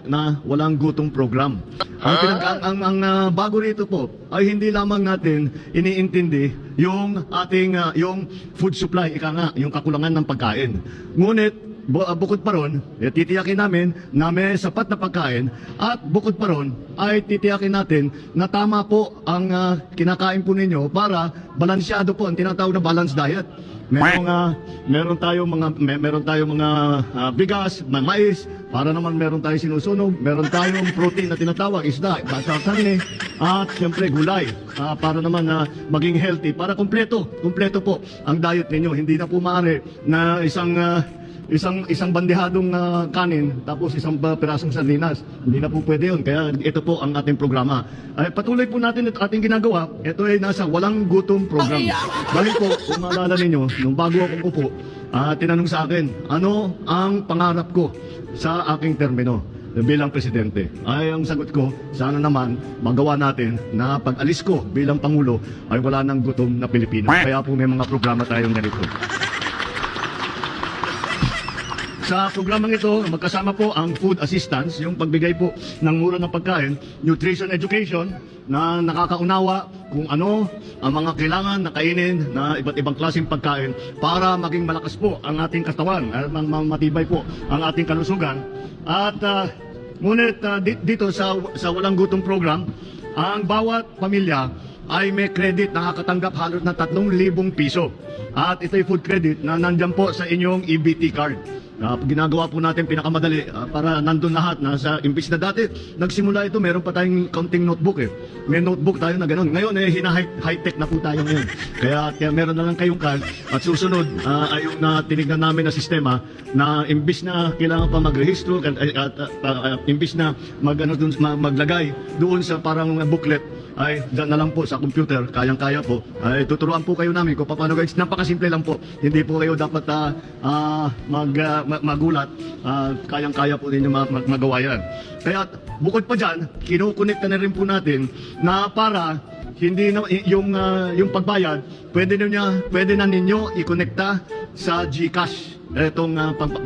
na walang gutom program. Ang bago rito po ay hindi lamang natin iniintindi yung ating yung food supply, ika nga, yung kakulangan ng pagkain. Ngunit bukod pa ron, titiyakin namin na may sapat na pagkain at bukod pa ron ay titiyakin natin na tama po ang kinakain po ninyo para balansyado po ang tinatawag na balanced diet. Meron tayong mga bigas, mais, para naman meron tayong sinusunog, meron tayong protein na tinatawag isda, karne, at siyempre gulay, para naman maging healthy, para kumpleto po ang diet ninyo. Hindi na po maaari na isang bandehadong kanin tapos isang pirasong sardinas. Hindi na po pwede yun. Kaya ito po ang ating programa. Patuloy po natin at ating ginagawa. Ito ay nasa walang gutom program. Dahil po, kung maalala ninyo, nung bago akong upo, tinanong sa akin, ano ang pangarap ko sa aking termino bilang presidente? Ay ang sagot ko, sana naman magawa natin na pag alis ko bilang Pangulo ay wala nang gutom na Pilipino. Kaya po may mga programa tayong ganito. Sa programang ito, magkasama po ang food assistance, yung pagbigay po ng mura ng pagkain, nutrition education, na nakakaunawa kung ano ang mga kailangan na kainin na iba't ibang klaseng pagkain para maging malakas po ang ating katawan, at matibay po ang ating kalusugan. At ngunit dito sa Walang Gutom program, ang bawat pamilya ay may credit, nakakatanggap halos na 3,000 piso. At ito'y food credit na nandyan po sa inyong EBT card. Ginagawa po natin pinakamadali para nandun lahat. Imbis na dati, nagsimula ito, meron pa tayong counting notebook eh. May notebook tayo na ganun. Ngayon high-tech na po tayo ngayon. Kaya meron na lang kayong card. At susunod ay yung tinignan namin na sistema na imbis na kailangan pa magrehistro at imbis na maglagay doon sa parang booklet, ay dyan na lang po sa computer, kayang-kaya po. Ay tuturuan po kayo namin kung paano guys. Napakasimple lang po. Hindi po kayo dapat magulat. Kayang-kaya po ninyo magawa yan. Kaya bukod pa dyan, kinukonekta na rin po natin na para hindi na yung pagbayad, pwede na ninyo i-konekta sa GCash.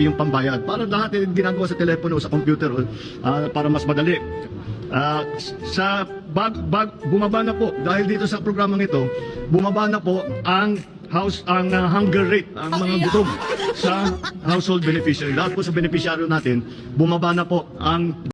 Yung pambayad. Para lahat ginagawa sa telepono o sa computer para mas madali. Bumaba na po dahil dito sa programang ito, bumaba na po ang hunger rate, ang mga gutom sa household beneficiary. Lahat po sa beneficiaryo natin, bumaba na po ang